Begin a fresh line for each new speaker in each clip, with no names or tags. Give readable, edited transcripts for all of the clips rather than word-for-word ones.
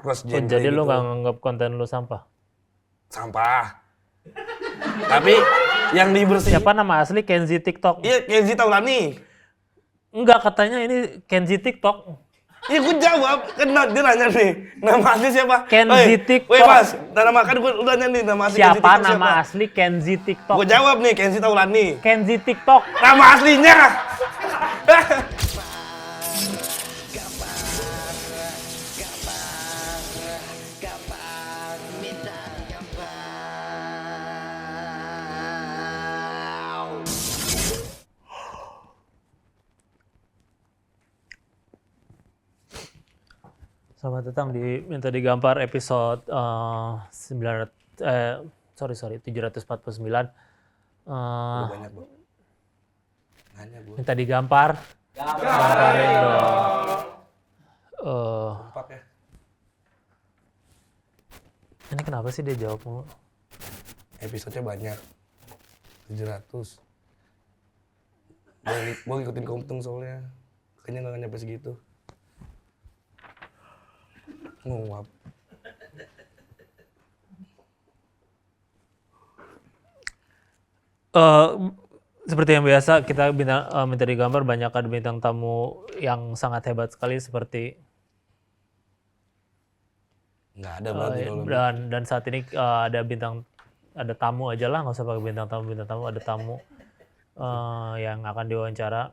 cross
Oh,
genre
jadi
gitu.
lu nggak nganggap konten lu sampah?
Sampah. Tapi yang dibersihin.
Siapa nama asli Kenzi TikTok?
Iya, Kenzi Taulani.
Enggak, katanya ini Kenzi TikTok.
Iya, gue jawab. Kan dia nanya nih, nama asli siapa?
Kenzi TikTok.
Woi mas, nama kan gue udah nanya nih, nama asli Kenzi
Siapa
TikTok
nama asli Kenzi TikTok?
Gue jawab nih, Kenzi Taulani.
Kenzi TikTok.
Nama aslinya.
Selamat datang di Minta Digampar episode 749.
Banyak, Bu. Nanya, Bu.
Minta digampar. Gamparin dong.
Empat ya.
Ini kenapa sih dia jawab mulu?
Episodenya banyak. 700. Gue ngikutin Komtung soalnya. Kayaknya nggak nyampe segitu. Nguap.
Seperti yang biasa kita minta digambar, banyak ada bintang tamu yang sangat hebat sekali seperti
Nggak ada berarti kalau
dan saat ini ada tamu aja lah, nggak usah pakai bintang tamu ada tamu yang akan diwawancara.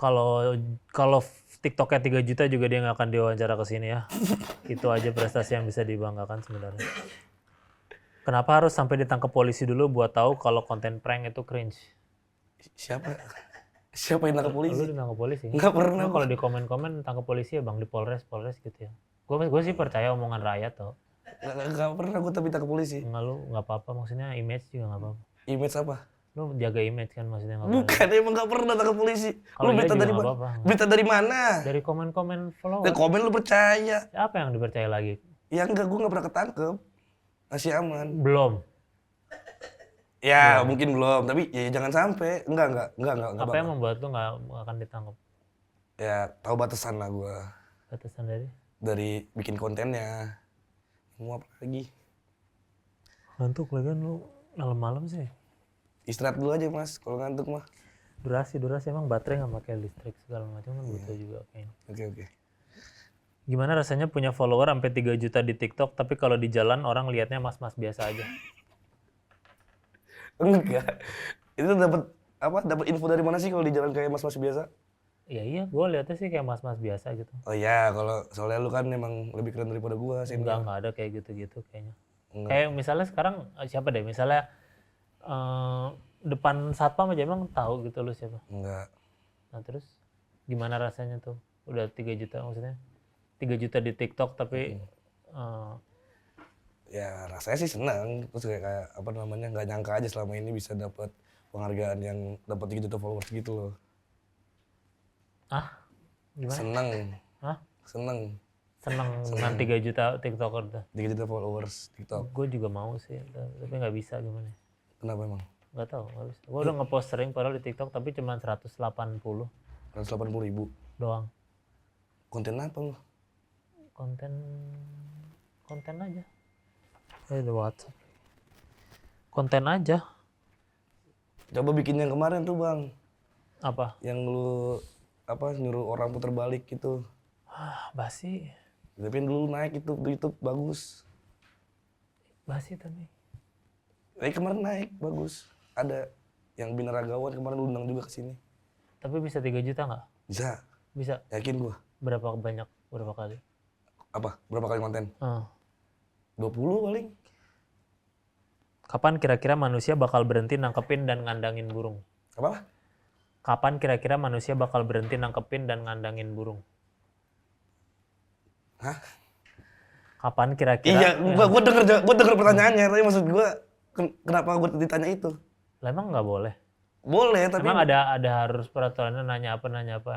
Kalau TikToknya 3 juta juga dia nggak akan diwawancara ke sini ya. Itu aja prestasi yang bisa dibanggakan sebenarnya. Kenapa harus sampai ditangkap polisi dulu buat tahu kalau konten prank itu cringe?
Siapa yang nangkep polisi?
Lu ditangkap polisi?
Nggak pernah.
Kalau di komen-komen tangkap polisi ya bang, di Polres gitu ya. Gue sih percaya omongan rakyat tuh.
Nggak pernah gue tapi tangkep polisi.
Enggak, lu nggak apa-apa, maksudnya image juga nggak apa-apa.
Image apa?
Lu jaga image kan maksudnya nggak
Bukan, emang nggak pernah tangkap polisi.
Kalau
Lu
iya
berita
juga
dari
nggak
mana?
apa-apa.
Berita dari mana?
Dari komen-komen follower.
Dari komen lu percaya.
Apa yang dipercaya lagi?
Ya enggak, gue nggak pernah ketangkep. Masih aman.
Belum.
Ya mungkin belum, tapi ya jangan sampai. Enggak.
Apa yang membuat lu nggak akan ditangkap?
Ya tahu batasan lah gue.
Batasan
Dari bikin kontennya. Mau apa lagi?
ngantuk lagi kan lu malam-malam sih.
Istirahat dulu aja mas, kalau ngantuk mah.
Durasi emang baterai nggak pakai listrik segala macam kan butuh juga kayaknya.
Oke.
Gimana rasanya punya follower sampai 3 juta di TikTok tapi kalau di jalan orang liatnya mas-mas biasa aja?
Enggak. Itu dapat info dari mana sih kalau di jalan kayak mas-mas biasa?
Iya, gue liatnya sih kayak mas-mas biasa gitu.
Oh iya, kalau soalnya lu kan emang lebih keren daripada gua sih.
Enggak ada kayak gitu-gitu kayaknya.
Enggak.
Kayak misalnya sekarang siapa deh, misalnya depan satpam aja emang tahu gitu lu siapa.
Enggak.
Nah terus gimana rasanya tuh? Udah 3 juta maksudnya. 3 juta di TikTok tapi
Ya rasanya sih senang, terus kayak apa namanya, nggak nyangka aja selama ini bisa dapat penghargaan yang dapat 3 juta followers gitu loh.
Gimana?
Senang.
Hah?
Senang.
Seneng dengan 3 juta TikToker tuh.
3 juta followers TikTok.
Gue juga mau sih, tapi nggak bisa gimana?
Kenapa emang?
Nggak tahu, nggak bisa. Gue udah ngepost sering padahal di TikTok tapi cuma 180
180.000.
doang.
Konten apa lu?
Konten aja. Di WhatsApp. Konten aja.
Coba bikin yang kemarin tuh bang.
Apa?
Yang lu nyuruh orang putar balik gitu.
Basi.
Tapi yang dulu naik itu di YouTube bagus.
Basi tapi.
Kemarin naik bagus. Ada yang binaragawan kemarin lu undang juga ke sini.
Tapi bisa 3 juta nggak?
Bisa.
Bisa.
Yakin gua.
Berapa banyak? Berapa kali?
Apa? Berapa kali konten? 20 paling.
Kapan kira-kira manusia bakal berhenti nangkepin dan ngandangin burung?
Apa?
Kapan kira-kira manusia bakal berhenti nangkepin dan ngandangin burung?
Hah?
Kapan kira-kira?
Iya, gua denger pertanyaannya, tapi maksud gua kenapa gua ditanya itu?
Lah emang nggak boleh?
Boleh, tapi
Emang ada harus peraturannya nanya apa?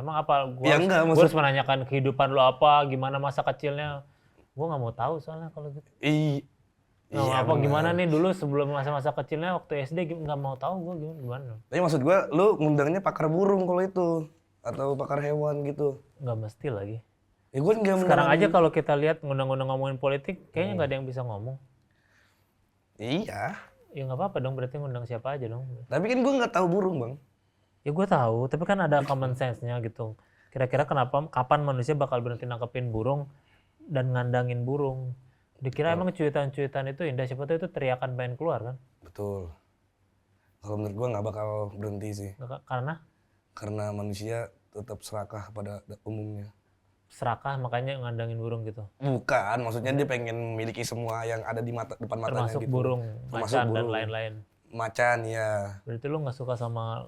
Emang apa?
Ya enggak,
Gua harus menanyakan kehidupan lo apa, gimana masa kecilnya? Gua nggak mau tahu soalnya kalau gitu.
Iya,
Apa gimana nih dulu sebelum masa-masa kecilnya waktu SD nggak mau tahu gua gimana.
Tapi maksud gua lu ngundangnya pakar burung kalau itu atau pakar hewan gitu.
Nggak mesti lagi.
Ya gue nggak
Sekarang aja kalau kita lihat ngundang-undang ngomongin politik, kayaknya nggak ada yang bisa ngomong.
Iya.
Ya nggak apa-apa dong, berarti ngundang siapa aja dong.
Tapi kan gue nggak tahu burung bang.
Ya gue tahu, tapi kan ada common sense-nya gitu. Kira-kira kapan manusia bakal berhenti nangkepin burung dan ngandangin burung? Dikira emang cuitan-cuitan itu indah, siapa tahu itu teriakan pengen keluar kan?
Betul. Kalau menurut gue nggak bakal berhenti sih. Karena manusia tetap serakah pada umumnya.
Serakah makanya ngandangin burung gitu.
Bukan, maksudnya dia pengen memiliki semua yang ada di depan matanya
Termasuk
gitu.
burung,
Termasuk
macan dan
burung.
lain-lain.
Macan ya.
Berarti lu nggak suka sama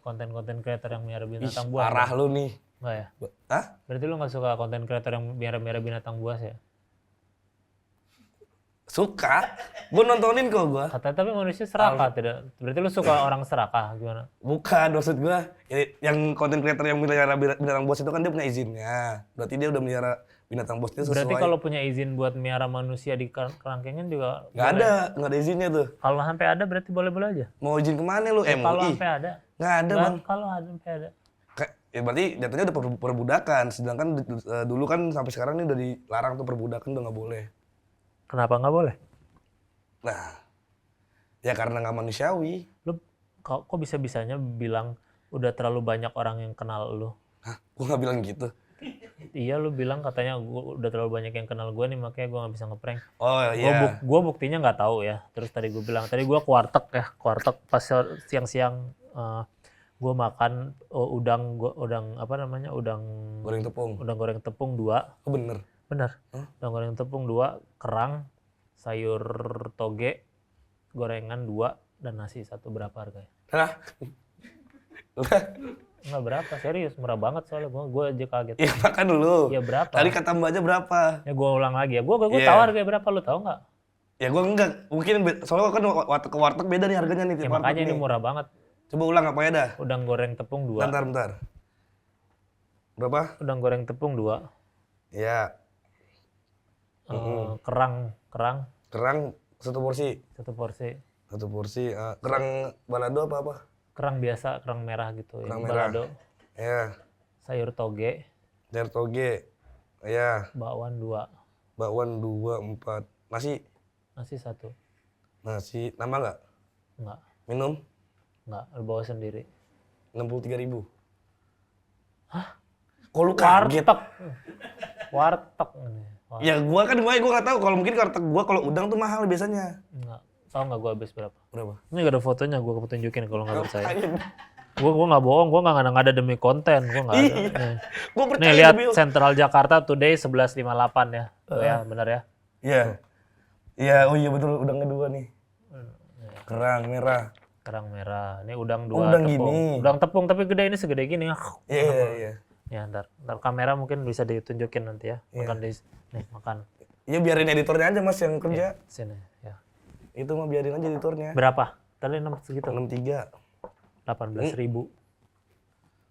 konten-konten creator yang miara binatang buas?
Parah lu nih.
Nggak ya?
Hah?
Berarti lu nggak suka konten creator yang miara binatang buas ya?
Suka. Gue nontonin kok gue.
Katanya tapi manusia serakah tidak? Berarti lu suka orang serakah gimana?
Bukan, maksud gue yang konten creator yang melihara binatang buas itu kan dia punya izinnya. Berarti dia udah melihara binatang buas itu sesuai.
Berarti kalau punya izin buat miara manusia di kerangkengin juga
nggak ada izinnya tuh.
Kalau sampai ada berarti boleh-boleh aja.
Mau izin kemana lu?
Kalau
MUI?
sampai ada.
Nggak ada bang.
Kalau sampai ada.
Ya berarti jatuhnya udah perbudakan. Sedangkan dulu kan sampai sekarang ini udah dilarang tuh perbudakan, udah nggak boleh.
Kenapa nggak boleh?
Nah, ya karena nggak manusiawi.
Lu kok bisa-bisanya bilang udah terlalu banyak orang yang kenal lu?
Hah? Gue nggak bilang gitu.
Iya, lu bilang katanya gua udah terlalu banyak yang kenal gue nih, makanya gue nggak bisa ngeprank.
Oh iya.
Gue buktinya nggak tahu ya. Terus tadi gue bilang, tadi gue ke warteg pas siang-siang gue makan udang
Goreng tepung.
udang goreng tepung 2.
Oh bener.
Udang goreng tepung 2, kerang, sayur toge, gorengan 2, dan nasi 1. Berapa harganya?
Hah?
Nggak berapa, serius, murah banget soalnya gue aja kaget.
Ya makan dulu.
Ya berapa?
Tadi kata mbaknya berapa?
Ya gue ulang lagi ya, gue
Iya.
tahu harganya berapa, lu tahu nggak?
Ya gue enggak. Mungkin soalnya kan warteg ke warteg beda nih harganya nih.
Ya
tiap
makanya
warteg
ini
nih.
murah banget.
Coba ulang apa ya dah?
Udang goreng tepung 2.
Bentar. Berapa?
Udang goreng tepung 2.
Ya.
Kerang
Kerang 1 porsi.
1 porsi.
1 porsi. Kerang balado apa?
Kerang biasa, kerang merah gitu.
Kerang
yang
merah.
balado.
Ya.
Sayur toge.
Sayur toge. Ya.
Bakwan 2.
Bakwan 2, 4. Nasi.
Nasi 1.
Nasi. Nambah nggak?
Enggak.
Minum?
Enggak, lu bawa sendiri.
63.000. Hah? Kok lu kaget?
Warteg.
Ya gua nggak tahu. Kalau mungkin warteg gua kalau udang tuh mahal biasanya.
Enggak. Tahu nggak gue habis berapa?
Berapa?
Ini gak ada fotonya, gue tunjukin kalau nggak percaya.
Ngapain?
Gue nggak bohong, gue nggak ada demi konten, gue nggak ada. Nih.
Gua percaya.
Nih lihat
demi-
Central Jakarta Today 11.58 ya. Tuh ya, benar ya.
Iya. Iya, oh iya betul, udangnya 2 nih. Kerang merah.
Kerang merah. Ini udang 2
udang
tepung.
gini.
Udang tepung tapi gede, ini segede gini.
Iya.
Ya, ntar kamera mungkin bisa ditunjukin nanti ya.
Iya.
Makan.
Ya biarin editornya aja Mas yang kerja.
Sini ya.
Itu mah biarin aja editornya.
Berapa? Tadi 6 segitu.
63.
18.000.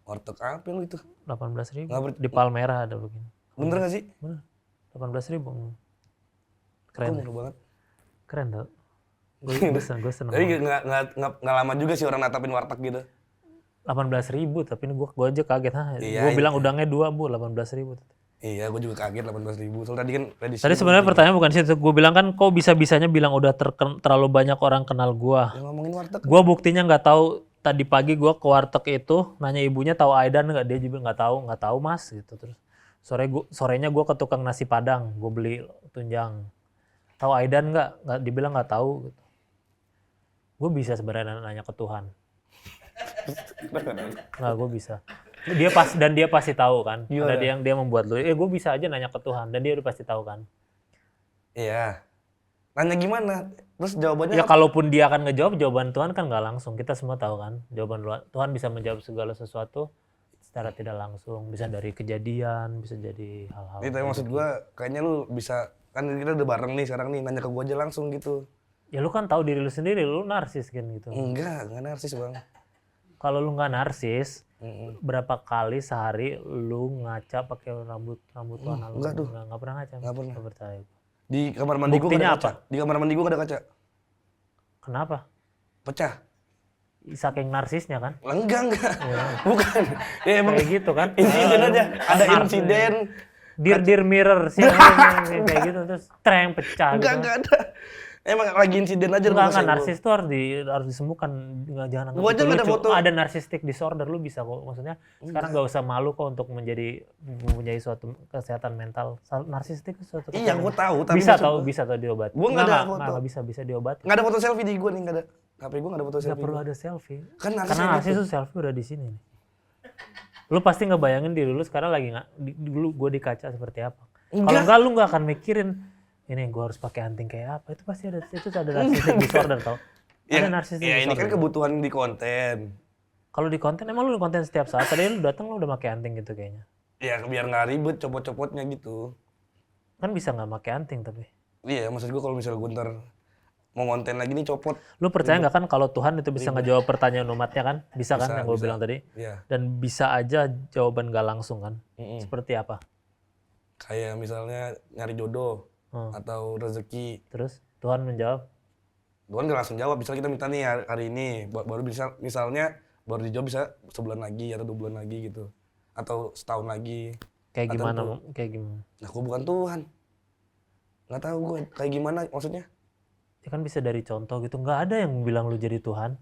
Warteg apa lu itu?
18.000.
Nggak
Di Palmerah ada begini.
Bener gak sih?
Bener. 18.000.
Kok
Keren.
murah banget.
Keren tuh. Gue seneng.
Tapi nggak lama juga sih orang natapin warteg gitu.
18.000 tapi ini gue aja kaget.
Iya,
Gue bilang udangnya 2 bu, 18.000.
Iya, gue juga kaget 18.000. Soalnya tadi kan prediksi.
Tadi sebenarnya pertanyaan bukan sih, gue bilang kan kok bisa-bisanya bilang udah terlalu banyak orang kenal gue.
Ya ngomongin warteg.
Gue buktinya nggak tahu. Tadi pagi gue ke warteg itu nanya ibunya tahu Aidan nggak, dia juga nggak tahu mas gitu. Terus sorenya gue ke tukang nasi padang, gue beli tunjang. Tahu Aidan nggak, dibilang nggak tahu. Gitu. Gue bisa sebenarnya nanya ke Tuhan. Nggak, gue bisa. Dia pasti tahu kan.
Gimana?
Ada yang dia membuat lu. Gue bisa aja nanya ke Tuhan dan dia udah pasti tahu kan.
Iya. Nanya gimana? Terus jawabannya
Ya
apa?
kalaupun dia akan ngejawab, jawaban Tuhan kan nggak langsung. Kita semua tahu kan. Jawaban Tuhan bisa menjawab segala sesuatu secara tidak langsung. Bisa dari kejadian, bisa jadi hal-hal.
Itu maksud gue, kayaknya lu bisa, kan kita udah bareng nih sekarang nih, nanya ke gue aja langsung gitu.
Ya lu kan tahu diri lu sendiri, lu narsis kan gitu.
Enggak narsis bang.
Kalau lu nggak narsis, berapa kali sehari lu ngaca pakai rambut warna lu?
enggak tuh.
Nggak pernah ngaca.
Nggak pernah.
Nggak percaya.
Di kamar mandi gue
Buktinya
ada kaca. Di kamar mandi gue ada kaca.
Kenapa?
Pecah.
Saking narsisnya kan?
Enggak. Bukan. Ya emang
Kayak gitu kan?
insiden aja. Ada
Narsis.
insiden.
Dir mirror sih kayak gitu terus treng pecah gitu.
Enggak ada. Emang lagi insiden aja.
Enggak, narsis tuh harus disembuhkan. Jangan anggap
Gua aja
itu
nggak ada
lucu.
foto.
Ada narcissistic disorder, lu bisa kok. Maksudnya sekarang nggak usah malu kok untuk mempunyai suatu kesehatan mental. Narcissistic itu suatu
Iya, gua tahu. Tapi
bisa diobati.
Gua nggak ada foto.
Nggak bisa diobati.
Nggak ada foto selfie di gua nih, nggak ada. HP gua nggak ada foto selfie.
Nggak perlu ada selfie.
Kan
karena narsis itu selfie udah di sini. Lu pasti ngebayangin diri lu sekarang lagi dulu gua di kaca seperti apa. Kalau enggak lu nggak akan mikirin ini gue harus pakai anting kayak apa, itu pasti ada narcissistic disorder tau. Ada narcissistic disorder.
Ya ini kan kebutuhan di konten.
Kalau di konten emang lu di konten setiap saat. Tadi lu datang lu udah pakai anting gitu kayaknya.
Ya biar nggak ribet copot-copotnya gitu.
Kan bisa nggak pakai anting tapi.
Iya maksud gue kalau misalnya gue ntar mau konten lagi nih copot.
Lu percaya nggak kan kalau Tuhan itu bisa ngejawab pertanyaan umatnya kan? Bisa kan yang gue bilang tadi?
Iya.
Dan bisa aja jawaban gak langsung kan? Seperti apa?
Kayak misalnya nyari jodoh. Atau rezeki.
Terus Tuhan menjawab?
Tuhan nggak langsung jawab. Misalnya kita minta nih hari ini, baru bisa misalnya baru dijawab bisa sebulan lagi atau 2 bulan lagi gitu, atau setahun lagi.
Kayak gimana?
Nah, gue bukan Tuhan. Nggak tahu gue kayak gimana maksudnya.
Ya kan bisa dari contoh gitu. Nggak ada yang bilang lu jadi Tuhan.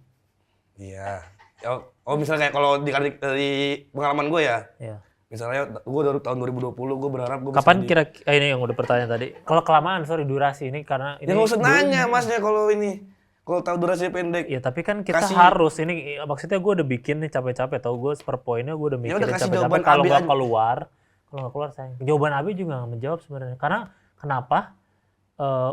Iya. Oh misalnya kayak kalau dari pengalaman gue ya.
Iya.
Misalnya gue dari tahun 2020 gue berharap gue
kapan kira-kira ini yang udah pertanyaan tadi. Kalau kelamaan durasi ini karena ini.
Ya nggak usah nanya masnya kalau ini. Kalau tahu durasinya pendek.
Ya tapi kan kita harus ini maksudnya gue udah bikin nih capek-capek tau gue per poinnya gue udah mikirin capek-capek kalau nggak keluar sayang. Jawaban Abi juga nggak menjawab sebenarnya. Karena kenapa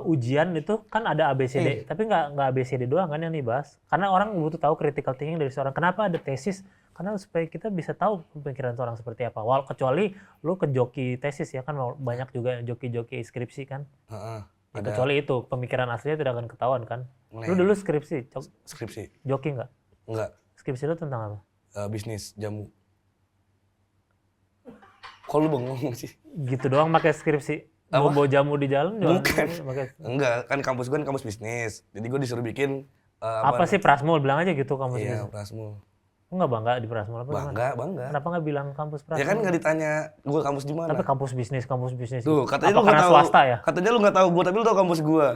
ujian itu kan ada ABCD tapi nggak ABCD doang kan yang dibahas. Karena orang butuh tahu critical thinking dari seorang. Kenapa ada tesis? Karena supaya kita bisa tahu pemikiran seorang seperti apa. Kecuali lu ke joki tesis ya kan banyak juga joki-joki skripsi kan. Ya, kecuali itu pemikiran aslinya tidak akan ketahuan kan. Lu dulu skripsi? Joki nggak?
Nggak.
Skripsi lu tentang apa?
Bisnis jamu. Kok lu bengong sih?
Gitu doang pakai skripsi. Mau bawa jamu di jalan?
Bukan. Enggak, kan kampus gue kan kampus bisnis. Jadi gue disuruh bikin
apa sih Prasmul bilang aja gitu kampus bisnis.
Iya, Prasmul.
Lu nggak bangga di Prasmul apa?
Bangga.
Kenapa nggak bilang kampus Prasmul?
Ya kan nggak ditanya gue kampus di mana.
Tapi kampus bisnis.
Tuh, katanya
apa
lu
karena
tahu,
swasta ya?
Katanya lu nggak tahu gue, tapi lu tahu kampus gue.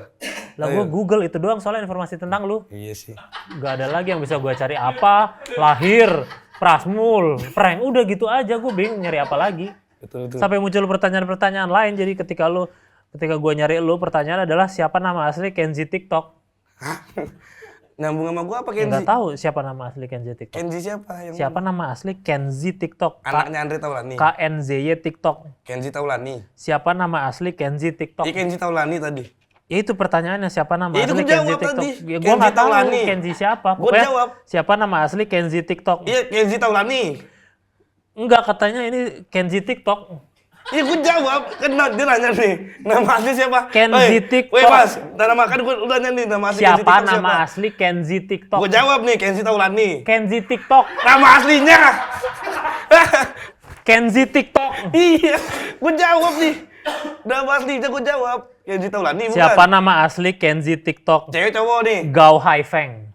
Lah gue Google itu doang soalnya informasi tentang lu.
Iya sih.
Gak ada lagi yang bisa gue cari apa, lahir, Prasmul, prank, udah gitu aja gue bingung nyari apa lagi.
Betul.
Sampai muncul pertanyaan-pertanyaan lain, jadi ketika gue nyari lu pertanyaan adalah siapa nama asli Kenzi TikTok.
Nyambung sama gue apa Kenzi?
Nggak tahu siapa nama asli Kenzi TikTok.
Kenzi siapa?
Siapa nama asli Kenzi TikTok?
Anaknya Andre Taulani.
KNZY TikTok.
Kenzi Taulani.
Siapa nama asli Kenzi TikTok?
Iya Kenzi Taulani tadi.
Ya itu pertanyaannya siapa nama asli
Kenzi
TikTok?
Tadi.
Ya gue nggak tahu Kenzi siapa.
Gue jawab.
Siapa nama asli Kenzi TikTok?
Iya Kenzi Taulani.
Enggak, katanya ini Kenzi TikTok.
Iya gue jawab, kan dia nanya nih, nama asli siapa?
Kenzi TikTok.
Woi mas, nama kan gue nanya nih, nama asli
siapa Kenzi TikTok nama asli Kenzi TikTok?
Gue jawab nih, Kenzi Taulani.
Kenzi TikTok.
Nama aslinya.
Kenzi TikTok.
Iya, gue jawab nih. Nama aslinya gue jawab. Kenzi Taulani bukan?
Siapa nama asli Kenzi TikTok?
Cewek cowok nih.
Gao Haifeng.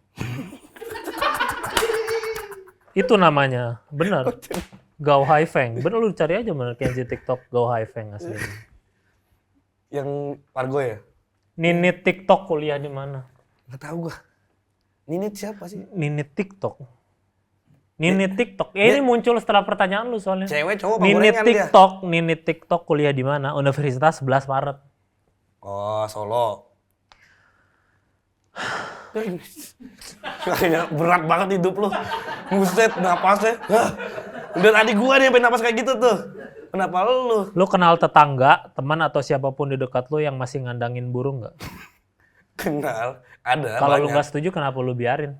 Itu namanya, benar. Gao Haifeng. Bener lu cari aja mana Kenzi TikTok Gao Haifeng aslinya.
Yang Pargo ya?
Ninit TikTok kuliah di mana?
Nggak tahu gua. Ninit siapa sih?
Ninit TikTok. Ninit TikTok. Ini muncul setelah pertanyaan lu soalnya.
Cewek cowok
Ninit TikTok kuliah di mana? Universitas 11 Maret.
Oh, Solo. Kayaknya berat banget hidup lu. Buset, napasnya. Udah tadi gua nih sampai napas kayak gitu tuh. Kenapa lu?
Lu kenal tetangga, teman atau siapapun di dekat lu yang masih ngandangin burung nggak?
Kenal, ada.
Kalau lu nggak setuju, kenapa lu biarin?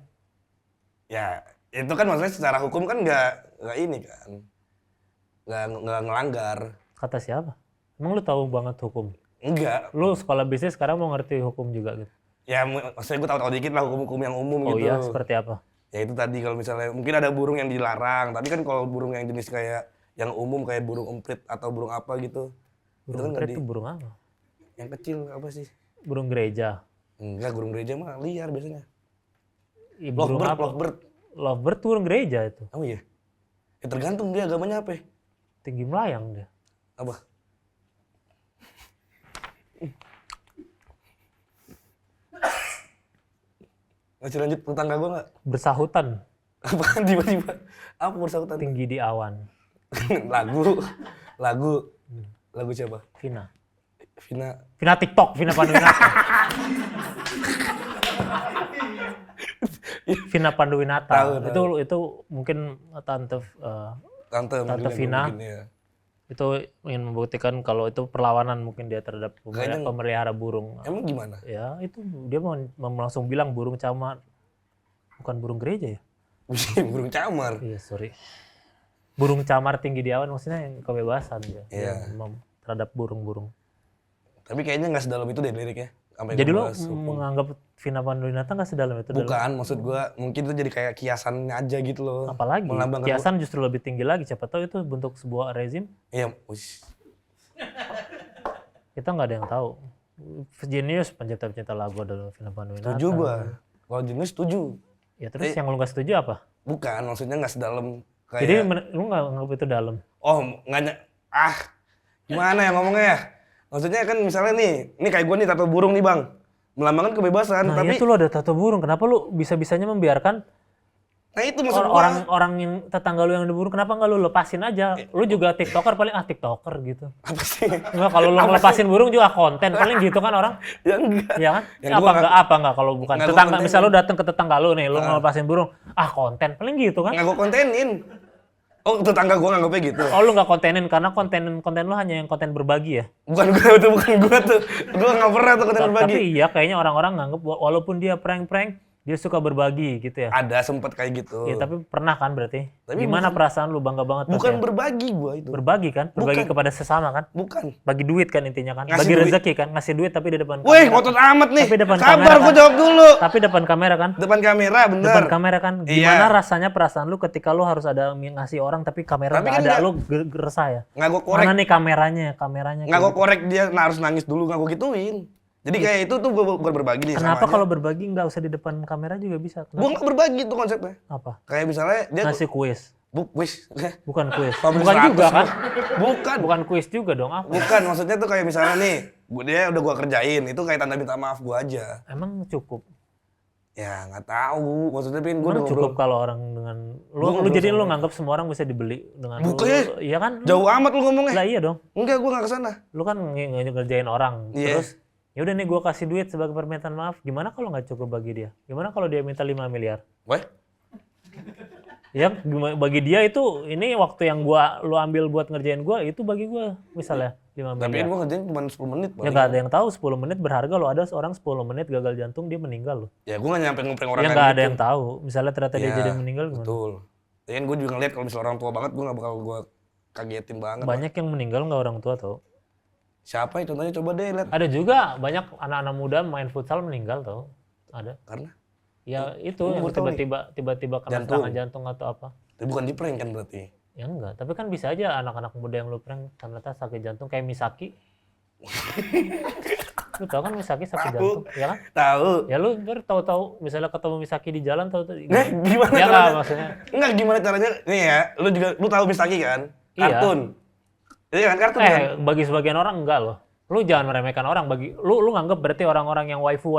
Ya, itu kan maksudnya secara hukum kan nggak ini kan. Nggak ngelanggar.
Kata siapa? Emang lu tahu banget hukum?
Enggak.
Lu sekolah bisnis sekarang mau ngerti hukum juga gitu?
Ya, maksudnya gue tahu dikit lah hukum-hukum yang umum gitu.
Oh iya, seperti apa?
Ya itu tadi kalau misalnya mungkin ada burung yang dilarang, tapi kan kalau burung yang jenis kayak yang umum kayak burung emprit atau burung apa gitu.
Burung emprit itu burung apa?
Yang kecil apa sih?
Burung gereja.
Enggak, burung gereja mah liar biasanya.
Ya, lovebird. Lovebird burung gereja itu.
Oh iya. Ya tergantung dia agamanya apa.
Tinggi melayang dia.
Apa? Masih lanjut tetangga gue nggak?
Bersahutan,
Apaan tiba-tiba? Apa bersahutan?
tinggi di awan.
lagu siapa?
Vina.
Vina
TikTok, Vina Panduwinata. Vina Panduwinata.
Tahu.
Itu mungkin tante
Tante
Vina.
mungkin, ya.
Itu ingin membuktikan kalau itu perlawanan mungkin dia terhadap pemelihara burung.
Emang gimana?
Ya itu dia mau langsung bilang burung camar, bukan burung gereja ya?
Burung camar.
Iya sorry. Burung camar tinggi di awan maksudnya yang kebebasan ya.
Iya.
Terhadap burung-burung.
Tapi kayaknya nggak sedalam itu deh liriknya. Sampai
Jadi lo
ngebahas hukum.
menganggap Vina Panduwinata nggak sedalam itu?
Bukan, maksud gua mungkin itu jadi kayak kiasannya aja gitu loh.
Apalagi
Melambangkan-
kiasan justru lebih tinggi lagi. Siapa tahu itu bentuk sebuah rezim.
Iya, ush.
Kita nggak ada yang tahu. Genius pencipta lagu adalah Vina Panduwinata.
Setuju gua. Kalau jenis setuju.
Ya terus yang lu nggak setuju apa?
Bukan, maksudnya nggak sedalam kayak.
Jadi lu nggak nganggap itu dalam?
Oh, gimana ya ngomongnya ya? Maksudnya kan misalnya nih, ini kayak gua nih tato burung nih bang, melambangkan kebebasan.
Nah
tapi
itu lu ada tato burung, kenapa lu bisa-bisanya membiarkan
nah itu maksud gua.
orang yang tetangga lu yang ada burung, kenapa nggak lu lepasin aja? Lu juga tiktoker paling tiktoker gitu.
Apa sih?
Enggak, kalau lu ngelepasin burung juga konten paling gitu kan orang.
Ya enggak.
Iya kan?
Yang gua
Apa enggak kalau bukan
nggak gua
tetangga,
kontenin.
misal lu datang ke tetangga lu nih, lu ngelepasin burung, konten paling gitu kan?
Nggak gua kontenin. Oh, tetangga gua nganggapnya gitu.
Oh lu nggak kontenin karena konten lu hanya yang konten berbagi ya?
Bukan gua tuh. Gua nggak pernah tuh konten berbagi.
Tapi iya kayaknya orang-orang nganggep walaupun dia prank-prank, dia suka berbagi gitu ya?
Ada sempet kayak gitu.
Iya tapi pernah kan berarti?
Tapi
Gimana perasaan lu bangga banget?
Bukan
ya?
berbagi gua itu.
Berbagi kan? Berbagi
Bukan.
kepada sesama kan?
Bukan.
Bagi duit kan intinya kan?
Ngasih
Bagi
duit.
rezeki kan? Ngasih duit tapi di depan
Wih,
kamera.
ngotot amat nih.
Tapi depan
Sabar,
kamera
gua
kan?
jawab dulu.
Tapi depan kamera kan?
Depan kamera, bener.
Depan kamera kan?
Iya.
Gimana rasanya perasaan lu ketika lu harus ada ngasih orang tapi kamera
Tapi
nggak
kan
ada?
nggak-
Lu resah ya?
Nggak gua korek.
Mana nih kameranya?
Nggak
kayak
gua
gitu.
korek dia harus nangis dulu, nggak gua gituin. Jadi kayak itu tuh gua bukan berbagi nih
Kenapa
sama
kalau berbagi nggak usah di depan kamera juga bisa?
Gua
Kenapa?
nggak berbagi tuh konsepnya.
Apa?
Kayak misalnya dia
Ngasih kuis?
wis.
Bukan kuis.
Publish
Bukan
100
juga kan?
Bukan.
Bukan kuis juga dong. Apa?
Bukan, maksudnya tuh kayak misalnya nih, dia udah gua kerjain, itu kayak tanda minta maaf gua aja.
Emang cukup?
Ya nggak tahu, maksudnya pin gua
Emang
udah
cukup
ngobrol.
kalau orang dengan
Gua
lu
ngobrol
jadi
sama
lu nganggap semua orang bisa dibeli dengan
Bukan.
iya kan?
Jauh amat lu ngomongnya.
Lah iya dong.
Enggak, gua nggak kesana.
Lu kan ngerjain orang.
Iya.
Terus ya udah nih gua kasih duit sebagai permintaan maaf. Gimana kalau nggak cukup bagi dia? Gimana kalau dia minta 5 miliar?
Weh,
Ya bagi dia itu ini waktu yang lu ambil buat ngerjain gua itu bagi gua misalnya 5
tapi
miliar.
gua ngerjain cuma 10 menit.
Ya
paling.
nggak ada yang tahu 10 menit berharga loh. Ada seorang 10 menit gagal jantung dia meninggal loh.
Ya gua nggak nyampe ngeprank orang
Ya
kayak
nggak ada
gitu.
yang tahu. Misalnya ternyata dia
Ya,
jadi meninggal gimana?
Betul. Ya kan gua juga ngeliat kalau misalnya orang tua banget, gua nggak bakal gua kagetin banget.
Banyak yang meninggal nggak orang tua tau.
Siapa ya contohnya, coba deh lihat.
Ada juga banyak anak-anak muda main futsal meninggal tau. Ada.
Karena
Ya itu
Oh,
yang
baru tahu
tiba-tiba kena
Jantung.
serangan jantung atau apa.
itu bukan di prank kan berarti.
Ya enggak, tapi kan bisa aja anak-anak muda yang lu prank ternyata sakit jantung kayak Misaki. Lu tau kan Misaki sakit
Tahu.
jantung, ya kan?
Tahu.
Ya lu ntar tahu-tahu misalnya ketemu Misaki di jalan tahu-tahu.
Nah, gimana
Ya
caranya?
enggak maksudnya.
Enggak, gimana caranya? Nih ya, lu tahu Misaki kan?
Iya.
Kartun. Iya kan kartun kan?
Bagi sebagian orang enggak loh. Lu jangan meremehkan orang bagi lu nganggap berarti orang-orang yang waifu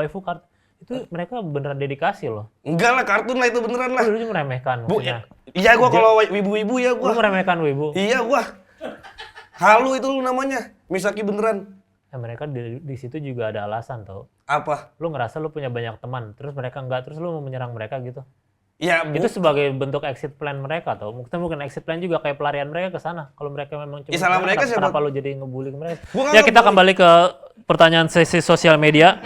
itu mereka beneran dedikasi loh.
Enggak lah, kartun lah itu beneran lah.
Lu meremehkan
Bu,
maksudnya.
iya gua kalau ibu-ibu ya
Lu
gua.
meremehkan wibu.
Iya gua. Halu itu lu namanya. Misaki beneran.
Ya mereka di situ juga ada alasan tau.
Apa?
Lu ngerasa lu punya banyak teman, terus mereka enggak, terus lu mau menyerang mereka gitu.
Ya,
Itu sebagai bentuk exit plan mereka tau. Mungkin exit plan juga kayak pelarian mereka ke sana. Kalau mereka memang cuma
Ya, salah mereka siapa?
kenapa lu jadi ngebully mereka?
Gua nggak
Ya kita
ngebully.
kembali ke pertanyaan sesi sosial media.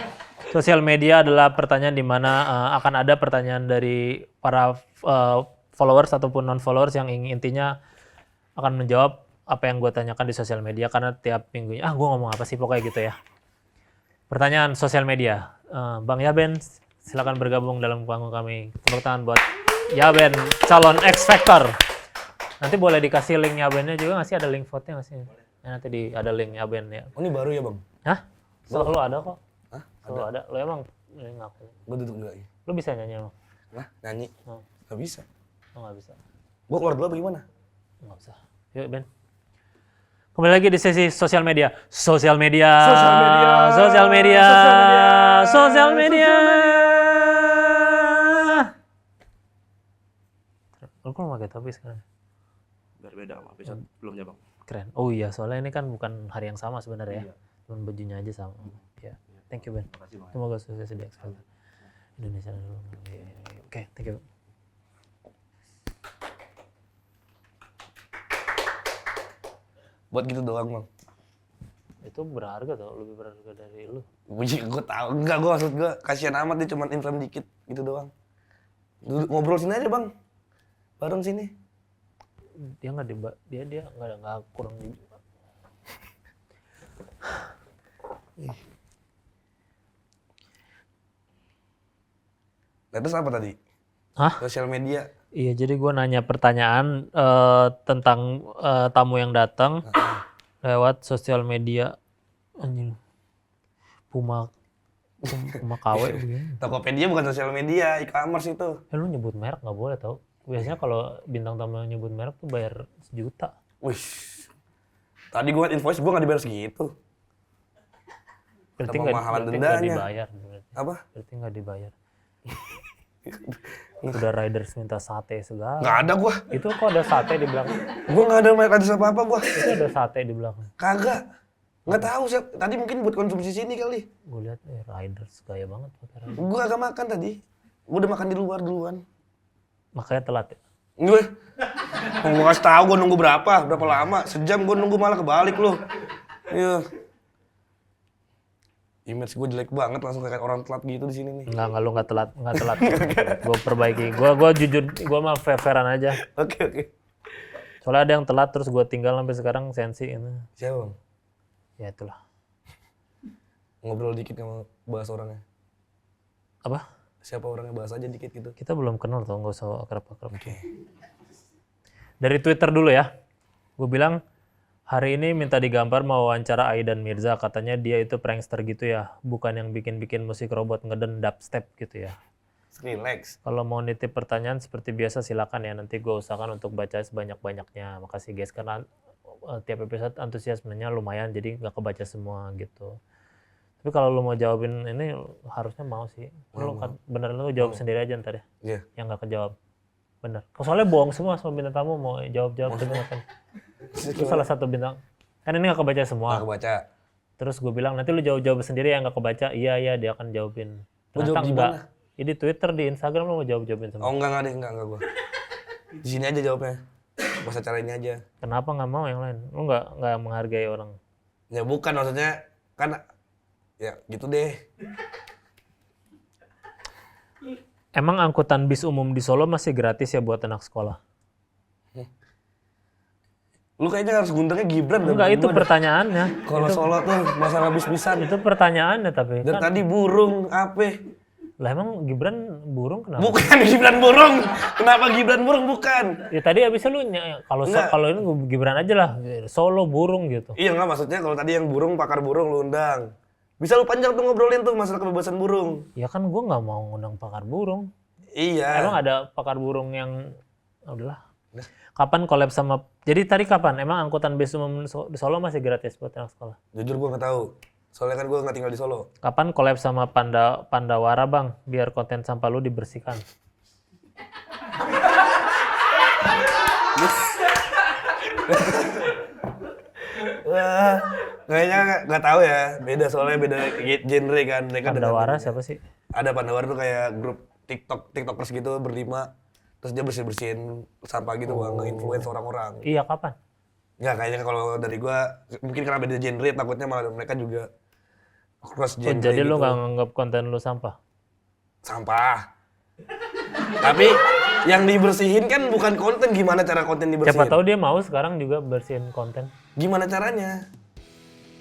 Sosial media adalah pertanyaan di mana akan ada pertanyaan dari para followers ataupun non followers yang intinya akan menjawab apa yang gue tanyakan di sosial media karena tiap minggunya gue ngomong apa sih pokoknya gitu ya. Pertanyaan sosial media. Bang Yaben silakan bergabung dalam panggung kami. Tepuk tangan buat Yaben calon X Factor. Nanti boleh dikasih link Yabennya juga nggak sih, ada link vote-nya nggak sih? Ya, nanti ada link Yaben ya.
Oh, ini baru ya, Bang?
Hah? Selalu ada kok.
Hah?
Selalu ada. Lo emang ngaku.
Gua duduk enggak ya?
Lo bisa nyanyi emang?
Nah, nyanyi.
Oh,
Enggak bisa.
lo nggak bisa.
Gua keluar dulu apa gimana?
Nggak usah. Yuk Ben. Kembali lagi di sesi sosial media. Sosial media.
Sosial media.
Sosial media.
Sosial media.
Sosial media. Lu kok pakai topi sekarang?
Biar beda sama episode sebelumnya bang.
Keren. Oh iya, soalnya ini kan bukan hari yang sama sebenarnya ya.
Iya.
Cuman bajunya aja sama. Ya. Thank you, Ben.
Makasih bang.
Semoga sukses di Expo Indonesia dulu. Oke, thank you.
Buat gitu doang bang.
Itu berharga tau, lebih berharga dari lu.
Gue tau, enggak gue maksud gue kasihan amat dia cuma inflame dikit gitu doang. Duduk ngobrol sini aja bang, bareng sini.
Dia nggak dia nggak kurang juga.
Nah, terus apa tadi?
Hah?
Sosial media.
Iya, jadi gue nanya pertanyaan tentang tamu yang datang lewat sosial media. Anjing. Puma KW begini.
Tokopedia bukan sosial media, e-commerce itu.
Lu nyebut merek nggak boleh tau. Biasanya kalau bintang tamu yang nyebut merek tuh bayar 1 juta.
Wih, tadi gue invoice gue nggak dibayar segitu.
Berarti
Sama mahalan dendanya.
dibayar. Berarti.
Apa?
Berarti nggak dibayar. Udah riders minta sate segala.
Nggak ada gue.
Itu kok ada sate di belakang?
Gue nggak ada merek apa apa gue.
Itu ada sate di belakang.
Kagak. Nggak tahu sih. Tadi mungkin buat konsumsi sini kali.
Gue lihat riders gaya banget pakai riders.
Gue agak makan tadi. Gue udah makan di luar duluan.
Makanya telat ya.
Gue kasih tahu gue nunggu berapa lama. Sejam gue nunggu malah kebalik lu. Iya. Image gue jelek banget langsung kayak orang telat gitu di sini nih.
Enggak, lu nggak telat. Gue perbaiki. Gue jujur, gue mah fair-fairan aja.
Oke.
Soalnya ada yang telat terus gue tinggal sampai sekarang sensi ini.
Siapa bang?
Ya itulah.
Ngobrol dikit sama bahas orangnya.
Apa?
Siapa orangnya bahas aja dikit gitu.
Kita belum kenal tau, nggak usah akrab-akrab.
Oke.
Dari Twitter dulu ya. Gue bilang, hari ini minta digambar mau wawancara Aidan Mirza. Katanya dia itu prankster gitu ya. Bukan yang bikin-bikin musik robot ngeden dubstep gitu ya.
Relax.
Kalau mau nitip pertanyaan seperti biasa silakan ya. Nanti gue usahakan untuk baca sebanyak-banyaknya. Makasih guys. Karena tiap episode antusiasmenya lumayan. Jadi nggak kebaca semua gitu. Tapi kalau lu mau jawabin ini harusnya mau sih. Lu kan beneran lu jawab sendiri aja ntar ya.
Iya.
Yang nggak kejawab. Bener. Soalnya bohong semua sama bintang tamu mau jawab-jawab dengan kan. Itu salah satu bintang. Kan ini nggak kebaca semua.
Aku baca.
Terus gue bilang nanti lu jawab sendiri yang nggak kebaca. Iya dia akan jawabin.
Lu
Ternyata
jawab di
enggak.
mana?
Ini Twitter di Instagram lu mau jawabin semua.
Oh enggak deh, enggak gue. Di sini aja jawabnya. Bahasa cara ini aja.
Kenapa nggak mau yang lain? Lu nggak menghargai orang.
Ya bukan maksudnya kan ya gitu deh.
Emang angkutan bis umum di Solo masih gratis ya buat anak sekolah?
Lu kayaknya harus gundengnya Gibran dah,
Enggak,
bukan
itu
gua dah.
pertanyaannya.
Kalau Solo tuh masalah bis-bisan.
Itu pertanyaannya tapi.
Dan tadi burung apa?
Lah emang Gibran burung kenapa?
Bukan Gibran burung. Kenapa Gibran burung bukan?
Ya tadi abisnya lu
Enggak.
kalau ini Gibran aja lah. Solo burung gitu.
Iya enggak maksudnya kalau tadi yang burung pakar burung lu undang. Bisa lu panjang tuh ngobrolin tuh masalah kebebasan burung.
Ya kan gua nggak mau ngundang pakar burung.
Iya.
Emang ada pakar burung yang udahlah. Kapan collab sama jadi tadi kapan? Emang angkutan bis umum di Solo masih gratis buat anak sekolah?
Jujur gua nggak tahu. Soalnya kan gua nggak tinggal di Solo.
Kapan collab sama Pandawara bang? Biar konten sampah lu dibersihkan.
Wah, kayaknya nggak tahu ya. Beda soalnya beda genre kan. Mereka ada
Pandawara siapa sih?
Ada Pandawara tuh kayak grup tiktokers gitu berlima. Terus dia bersihin sampah gitu bang, nge-influence orang-orang.
Iya kapan?
Nggak, kayaknya kalau dari gua mungkin karena beda genre takutnya malah mereka juga cross genre
Jadi
gitu.
lu nggak nganggap konten lu sampah?
Sampah. Tapi yang dibersihin kan bukan konten, gimana cara konten dibersihin?
Siapa tahu dia mau sekarang juga bersihin konten.
Gimana caranya?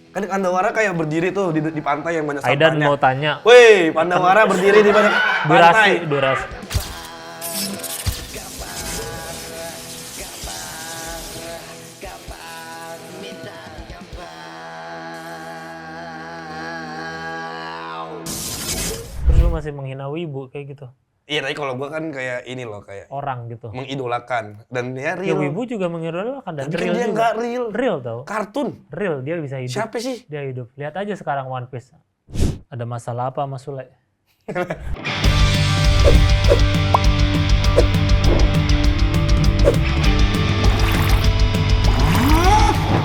Kan Pandawara kayak berdiri tuh di pantai yang banyak sampahnya.
Aidan mau tanya.
Woi, Pandawara berdiri di banyak pantai.
Durasi. Terus lu masih menghina wibu kayak gitu.
Iya, tapi kalau gua kan kayak ini loh, kayak
orang gitu.
mengidolakan. Dan dia
Ya
real.
Wibu juga mengidolakan dan
Tapi kan
real
dia
juga.
nggak real.
Real tau.
Kartun.
Real, dia bisa hidup.
Siapa sih?
Dia hidup. Lihat aja sekarang One Piece. Ada masalah apa sama Sule?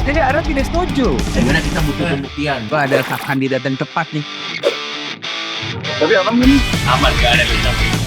Jadi Ara tidak setuju.
Sebenarnya kita butuh pembuktian.
Wah, ada kandidat yang tepat nih.
Aman gak ada kita.